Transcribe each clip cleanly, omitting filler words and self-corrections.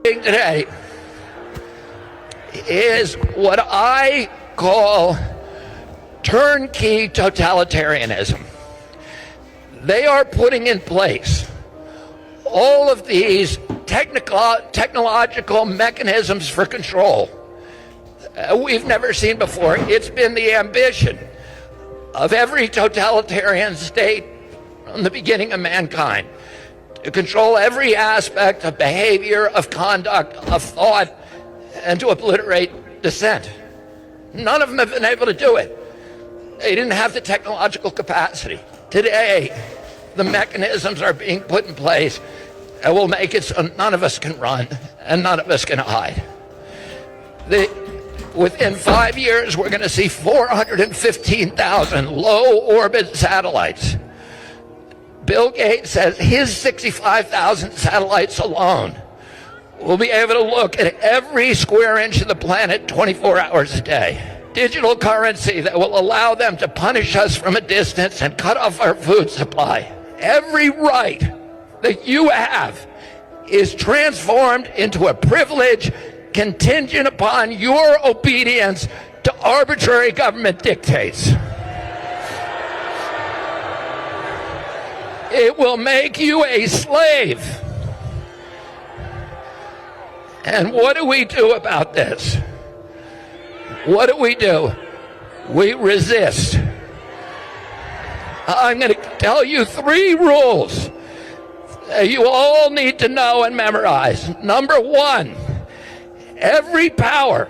today is what I call turnkey totalitarianism. They are putting in place all of these technological mechanisms for control we've never seen before. It's been the ambition of every totalitarian state from the beginning of mankind to control every aspect of behavior, of conduct, of thought, and to obliterate dissent. None of them have been able to do it. They didn't have the technological capacity. Today, the mechanisms are being put in place that will make it so none of us can run and none of us can hide. Within 5 years, we're going to see 415,000 low-orbit satellites. Bill Gates says his 65,000 satellites alone will be able to look at every square inch of the planet 24 hours a day. Digital currency that will allow them to punish us from a distance and cut off our food supply. Every right that you have is transformed into a privilege contingent upon your obedience to arbitrary government dictates. It will make you a slave. And what do we do about this? What do? We resist. I'm going to tell you 3 rules that you all need to know and memorize. Number 1, every power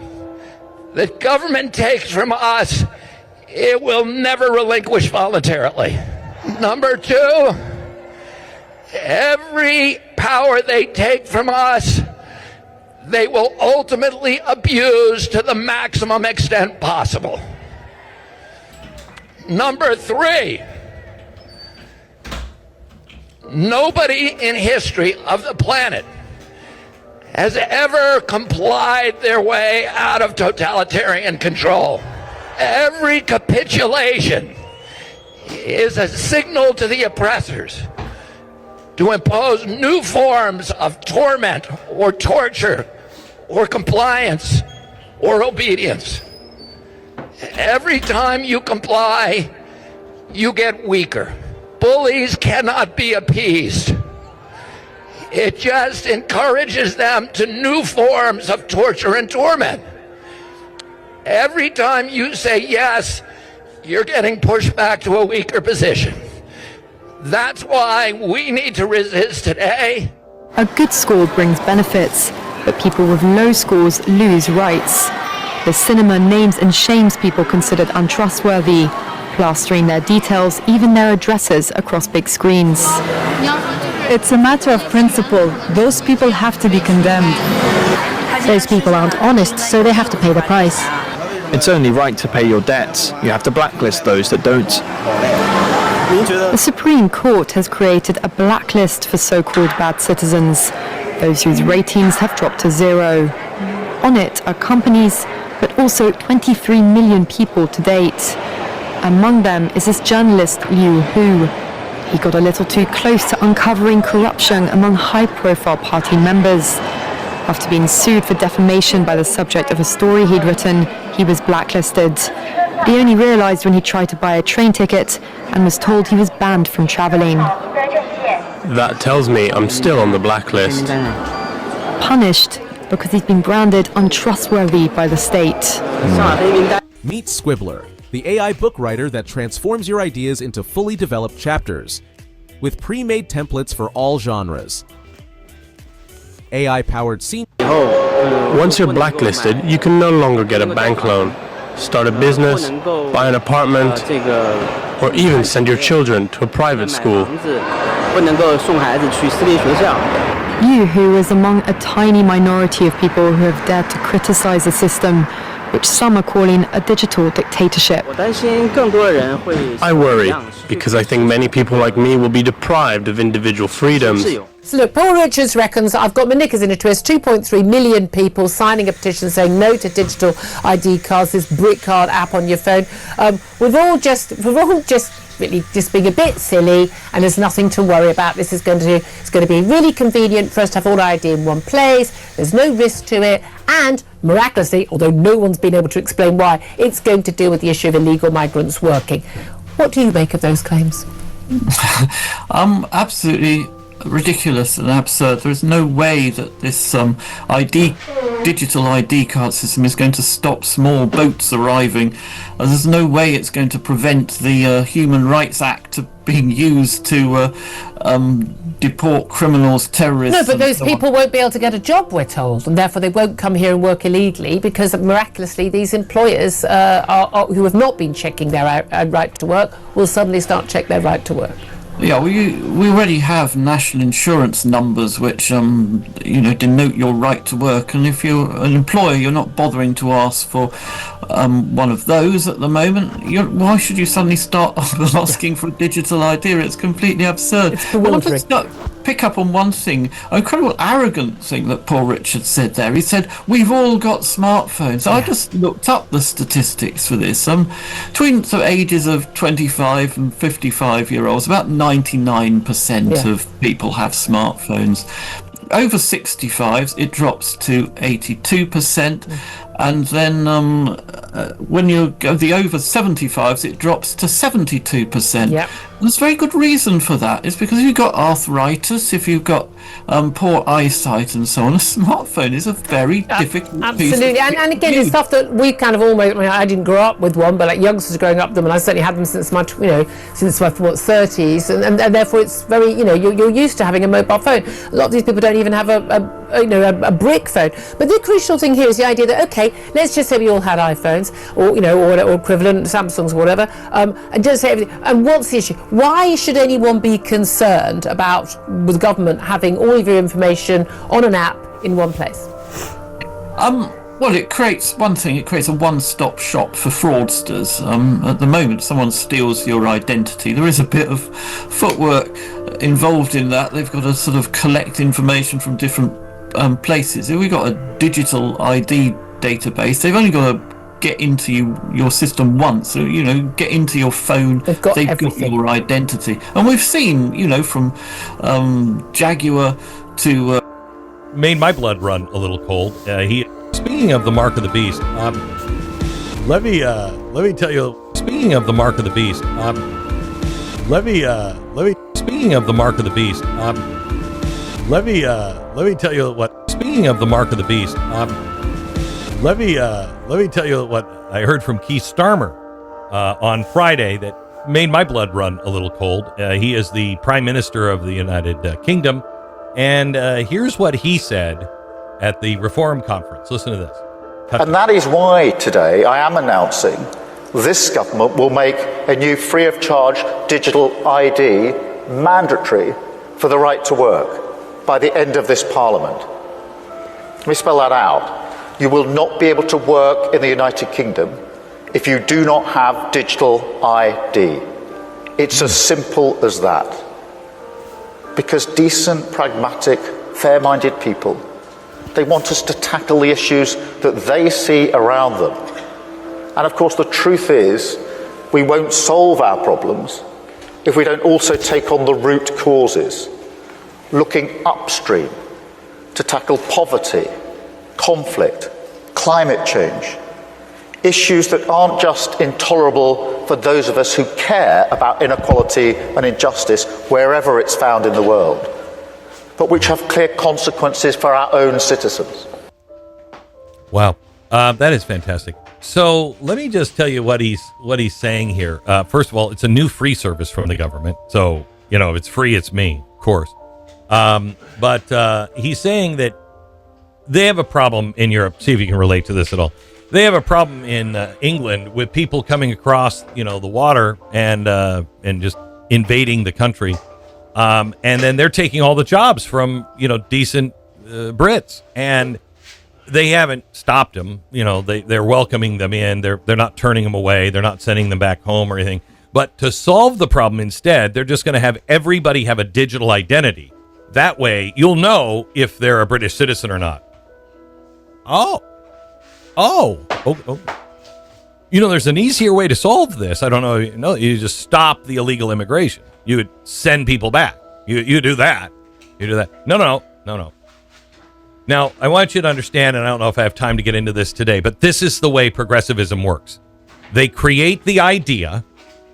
that government takes from us, it will never relinquish voluntarily. Number 2, every power they take from us, they will ultimately abuse to the maximum extent possible. Number 3, nobody in history of the planet has ever complied their way out of totalitarian control. Every capitulation is a signal to the oppressors to impose new forms of torment or torture or compliance or obedience. Every time you comply, you get weaker. Bullies cannot be appeased. It just encourages them to new forms of torture and torment. Every time you say yes, you're getting pushed back to a weaker position. That's why we need to resist today. A good score brings benefits, but people with low scores lose rights. The cinema names and shames people considered untrustworthy, plastering their details, even their addresses, across big screens. It's a matter of principle. Those people have to be condemned. Those people aren't honest, so they have to pay the price. It's only right to pay your debts. You have to blacklist those that don't. The Supreme Court has created a blacklist for so-called bad citizens, those whose ratings have dropped to 0. On it are companies, but also 23 million people to date. Among them is this journalist Liu Hu. He got a little too close to uncovering corruption among high-profile party members. After being sued for defamation by the subject of a story he'd written, he was blacklisted. He only realized when he tried to buy a train ticket and was told he was banned from traveling. That tells me I'm still on the blacklist. Punished because he's been branded untrustworthy by the state. Meet Squibbler, the AI book writer that transforms your ideas into fully developed chapters, with pre-made templates for all genres. AI-powered scene. Once you're blacklisted, you can no longer get a bank loan, start a business, buy an apartment, or even send your children to a private school. Yu Hu is among a tiny minority of people who have dared to criticize the system, which some are calling a digital dictatorship. I worry, because I think many people like me will be deprived of individual freedoms. So look, Paul Richards reckons, I've got my knickers in a twist, 2.3 million people signing a petition saying no to digital ID cards, this brick card app on your phone. We've all just ultimately just being a bit silly, and there's nothing to worry about. It's going to be really convenient for us to have all our ID in one place. There's no risk to it, and miraculously, although no one's been able to explain why, it's going to deal with the issue of illegal migrants working. What do you make of those claims? Absolutely ridiculous and absurd. There is no way that this digital ID card system is going to stop small boats arriving. There's no way it's going to prevent the Human Rights Act being used to deport criminals, terrorists. No, but those people won't be able to get a job, we're told, and therefore they won't come here and work illegally, because miraculously these employers who have not been checking their right to work will suddenly start check their right to work. Yeah, we already have national insurance numbers which denote your right to work, and if you're an employer, you're not bothering to ask for one of those at the moment. Why should you suddenly start asking for a digital ID? It's completely absurd. It's bewildering. I want to pick up on one thing, an incredible arrogant thing that Paul Richards said there. He said, we've all got smartphones. Yeah. I just looked up the statistics for this. Between the ages of 25 and 55-year-olds, about 99% of people have smartphones. Over 65s, it drops to 82%. And then when you go the over 75s, it drops to 72%. Yep. There's very good reason for that. It's because if you've got arthritis, if you've got poor eyesight and so on, a smartphone is a very difficult absolutely. piece of and again, it's stuff that we kind of almost, I didn't grow up with one, but like youngsters growing up with them, and I certainly had them since my 30s, and therefore it's very, you're used to having a mobile phone. A lot of these people don't even have a brick phone. But the crucial thing here is the idea that, okay, let's just say we all had iPhones or equivalent Samsungs or whatever, and just say everything. And what's the issue? Why should anyone be concerned about with government having all of your information on an app in one place? Well, it creates a one-stop shop for fraudsters. At the moment, someone steals your identity. There is a bit of footwork involved in that. They've got to sort of collect information from different places. If we've got a digital ID database, they've only got to get into your system once. So, get into your phone. They've got your identity. And we've seen, from Jaguar to... Made my blood run a little cold. Speaking of the mark of the beast, let me tell you. Speaking of the mark of the beast, Speaking of the mark of the beast, let me tell you what. Speaking of the mark of the beast, let me tell you what I heard from Keith Starmer on Friday that made my blood run a little cold. He is the Prime Minister of the United Kingdom, and here's what he said at the Reform Conference. Listen to this. And that is why today I am announcing this government will make a new free of charge digital ID mandatory for the right to work by the end of this Parliament. Let me spell that out. You will not be able to work in the United Kingdom if you do not have digital ID. It's as simple as that. Because decent, pragmatic, fair-minded people, they want us to tackle the issues that they see around them. And of course, the truth is, we won't solve our problems if we don't also take on the root causes, looking upstream to tackle poverty, conflict, climate change, issues that aren't just intolerable for those of us who care about inequality and injustice wherever it's found in the world, but which have clear consequences for our own citizens. Wow, that is fantastic. So let me just tell you what he's saying here. First of all, it's a new free service from the government, so if it's free, it's me, of course. But he's saying that they have a problem in Europe. See if you can relate to this at all. They have a problem in England with people coming across, the water and just invading the country. And then they're taking all the jobs from, decent Brits, and they haven't stopped them. They're welcoming them in. They're not turning them away. They're not sending them back home or anything. But to solve the problem instead, they're just going to have everybody have a digital identity. That way, you'll know if they're a British citizen or not. Oh. there's an easier way to solve this. I don't know. You just stop the illegal immigration. You would send people back. You do that. You do that. No. Now, I want you to understand, and I don't know if I have time to get into this today, but this is the way progressivism works. They create the idea,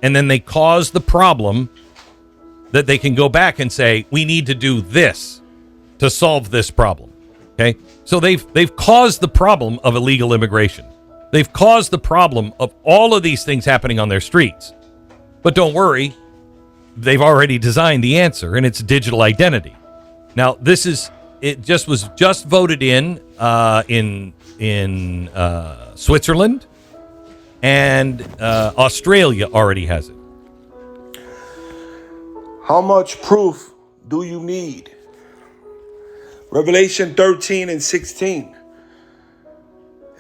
and then they cause the problem that they can go back and say, we need to do this to solve this problem. Okay? So they've caused the problem of illegal immigration. They've caused the problem of all of these things happening on their streets. But don't worry, they've already designed the answer, and it's digital identity. Now, it was just voted in Switzerland, and Australia already has it. How much proof do you need? Revelation 13 and 16.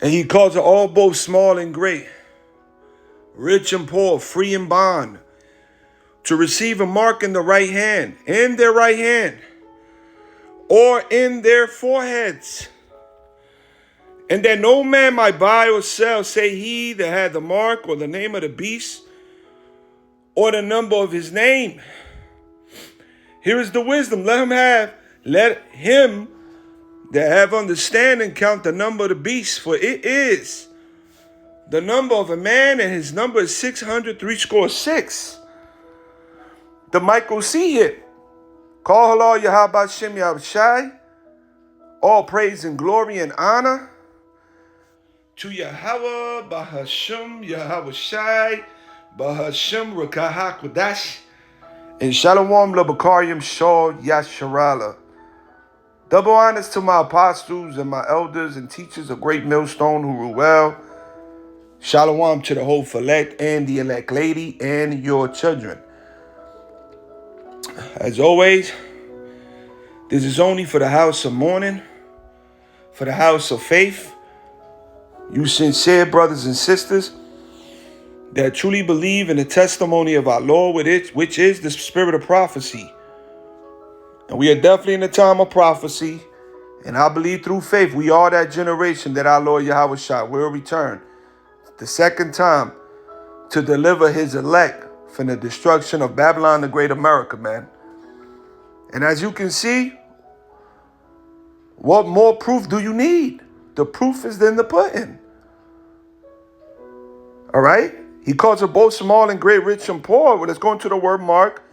And he calls it all, both small and great, rich and poor, free and bond, to receive a mark in the right hand, in their right hand, or in their foreheads, and that no man might buy or sell, say he that had the mark or the name of the beast or the number of his name. Here is the wisdom. Let him that have understanding count the number of the beast, for it is the number of a man, and his number is 666. The Michael C hit. Call halal Yahweh Shem Yahushai. All praise and glory and honor to Yahweh Bahashim Yahushai Bahashim Rakah Kodash and Shalom Labakarim Shor Yasharala. Double honors to my apostles and my elders and teachers of Great Millstone who rule well. Shalom to the whole elect and the elect lady and your children. As always, this is only for the house of mourning, for the house of faith. You sincere brothers and sisters that truly believe in the testimony of our Lord, which is the spirit of prophecy. And we are definitely in the time of prophecy. And I believe through faith, we are that generation that our Lord Yahushua will return the second time to deliver his elect from the destruction of Babylon, the great America, man. And as you can see, what more proof do you need? The proof is in the pudding. All right? He calls it both small and great, rich and poor. Well, let's go into the word mark.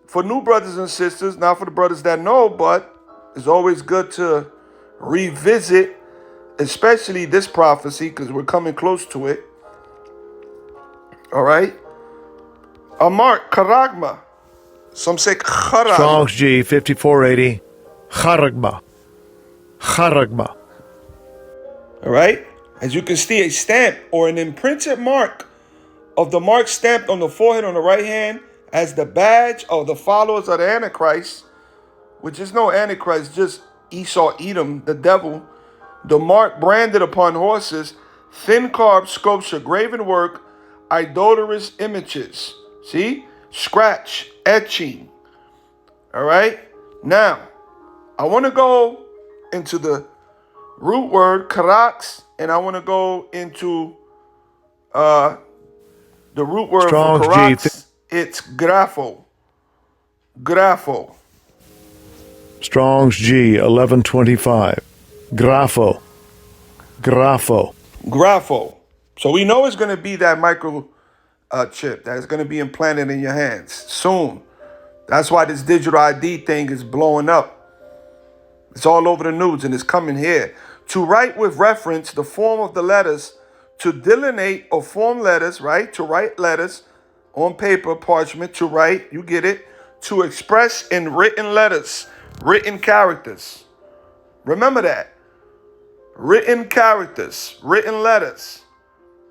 For new brothers and sisters, not for the brothers that know, but it's always good to revisit, especially this prophecy, because we're coming close to it. All right? A mark, charagma. Some say charagma. Strong's G, 5480. Charagma. Charagma. All right? As you can see, a stamp or an imprinted mark of the mark stamped on the forehead on the right hand as the badge of the followers of the Antichrist, which is no Antichrist, just Esau, Edom, the devil. The mark branded upon horses, thin carved sculpture, graven work, idolatrous images. See? Scratch, etching. All right? Now, I want to go into the root word, karax, and I want to go into the root word Strong's for karax. It's grapho. Grapho. Strong's G, 1125. Grapho. Grapho. Grapho. So we know it's going to be that micro chip that is going to be implanted in your hands soon. That's why this digital ID thing is blowing up. It's all over the news and it's coming here. To write with reference the form of the letters, to delineate or form letters, right? To write letters on paper, parchment, to write, you get it. To express in written letters, written characters. Remember that. Written characters, written letters.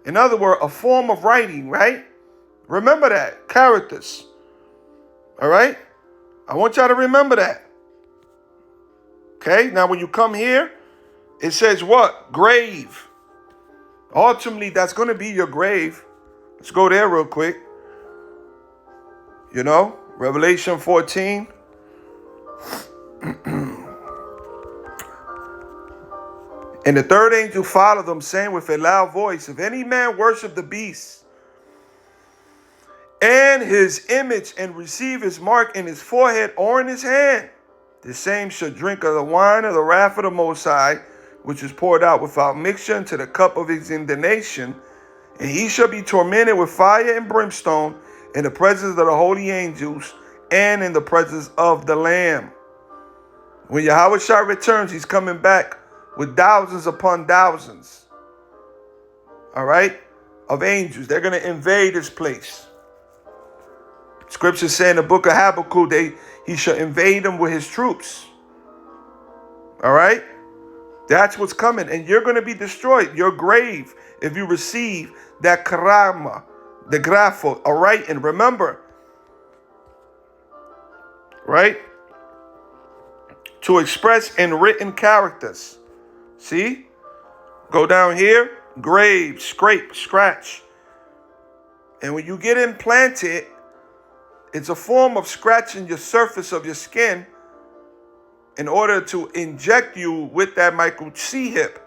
In other words, a form of writing, right? Remember that. Characters. All right? I want y'all to remember that. Okay? Now, when you come here, it says what? Grave. Ultimately, that's going to be your grave. Let's go there real quick. You know, Revelation 14. And the third angel followed them, saying with a loud voice, if any man worship the beast and his image and receive his mark in his forehead or in his hand, the same shall drink of the wine of the wrath of the Most High, which is poured out without mixture into the cup of his indignation. And he shall be tormented with fire and brimstone in the presence of the holy angels and in the presence of the Lamb. When Yahweh Shai returns, he's coming back with thousands upon thousands, all right, of angels. They're going to invade this place. Scripture say in the book of Habakkuk, he shall invade them with his troops. All right? That's what's coming. And you're going to be destroyed. Your grave, if you receive that karama, the grapho, all right? And remember, right? To express in written characters. See? Go down here, grave, scrape, scratch. And when you get implanted, it's a form of scratching your surface of your skin in order to inject you with that microchip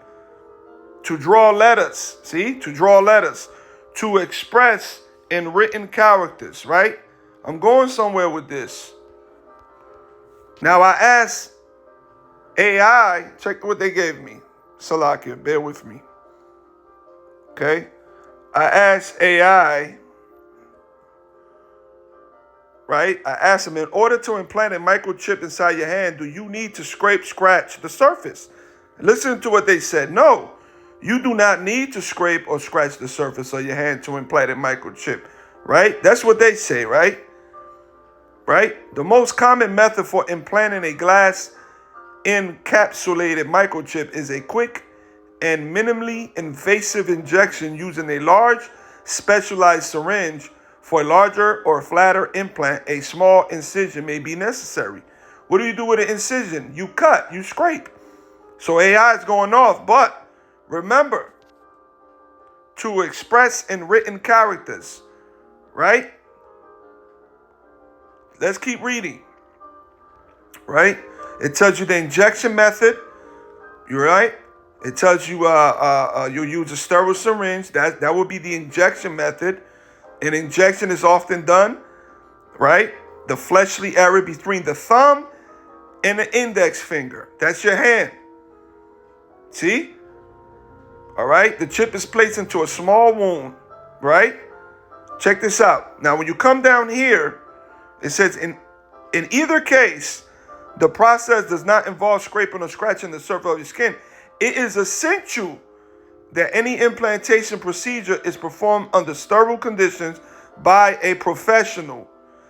to draw letters. See? To draw letters. To express in written characters, right? I'm going somewhere with this. Now I asked AI, check what they gave me. Salakia, bear with me. Okay? I asked AI, right? I asked him, in order to implant a microchip inside your hand, do you need to scratch the surface? Listen to what they said. No, you do not need to scrape or scratch the surface of your hand to implant a microchip, right? That's what they say, right? Right? The most common method for implanting a glass encapsulated microchip is a quick and minimally invasive injection using a large specialized syringe. For a larger or flatter implant, a small incision may be necessary. What do you do with an incision? You cut, you scrape. So AI is going off, but remember to express in written characters, right? Let's keep reading, right? It tells you the injection method. You're right. It tells you you'll use a sterile syringe. That would be the injection method. An injection is often done, right? The fleshly area between the thumb and the index finger. That's your hand. See? All right. The chip is placed into a small wound, right? Check this out. Now, when you come down here, it says in either case, the process does not involve scraping or scratching the surface of your skin. It is essential that any implantation procedure is performed under sterile conditions by a professional,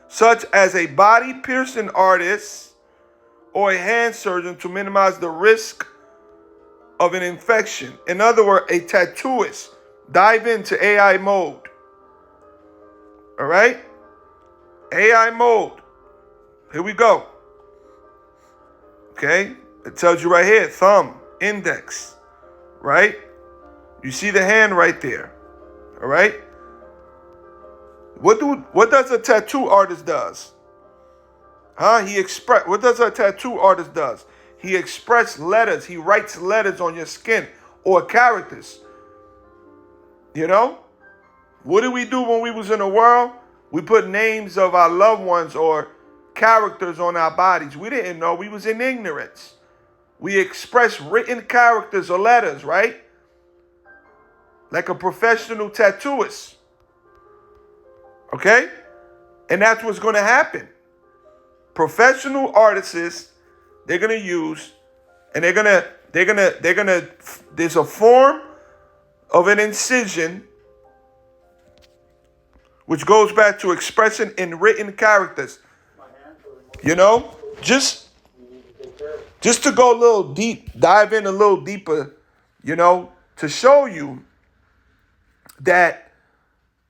such as a body piercing artist or a hand surgeon, to minimize the risk of an infection. In other words, a tattooist. Dive into AI mode. All right? AI mode. Here we go. Okay? It tells you right here, thumb, index, right? You see the hand right there. All right? What does a tattoo artist does? What does a tattoo artist does? He expresses letters. He writes letters on your skin or characters. You know? What did we do when we was in the world? We put names of our loved ones or characters on our bodies. We didn't know. We was in ignorance. We express written characters or letters, right? Like a professional tattooist. Okay? And that's what's going to happen. Professional artists, they're going to use, and there's a form of an incision which goes back to expressing in written characters. You know, just to go a little deep, dive in a little deeper, you know, to show you that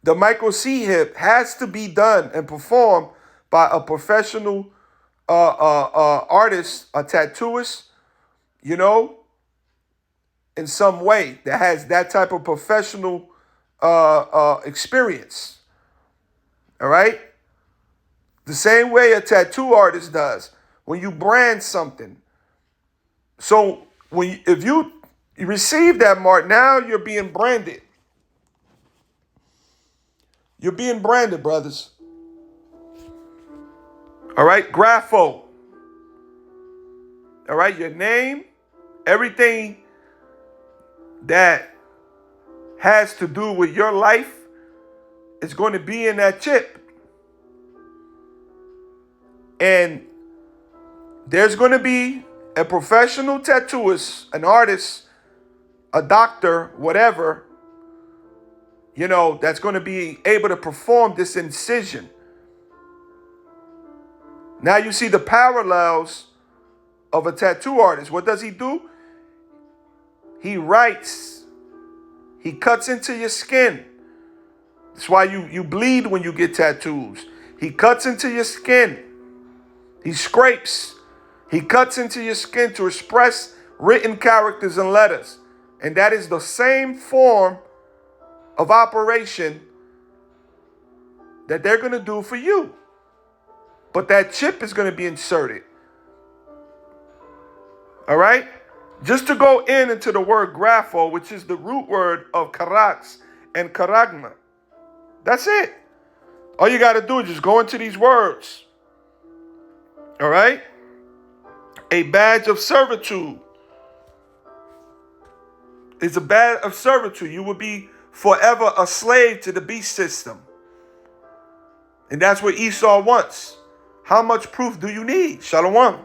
the microchip has to be done and performed by a professional artist, a tattooist, you know, in some way that has that type of professional experience. All right? The same way a tattoo artist does when you brand something. So if you You receive that mark. Now you're being branded. You're being branded, brothers. All right, Grapho. All right, your name, everything that has to do with your life is going to be in that chip. And there's going to be a professional tattooist, an artist, a doctor, whatever, you know, that's going to be able to perform this incision. Now you see the parallels of a tattoo artist. What does he do? He writes. He cuts into your skin. That's why you bleed when you get tattoos. He cuts into your skin. He scrapes. He cuts into your skin to express written characters and letters. And that is the same form of operation that they're going to do for you. But that chip is going to be inserted. All right? Just to go into the word grapho, which is the root word of karax and karagma. That's it. All you got to do is just go into these words. All right? A badge of servitude. It's a badge of servitude. You will be forever a slave to the beast system. And that's what Esau wants. How much proof do you need? Shalom.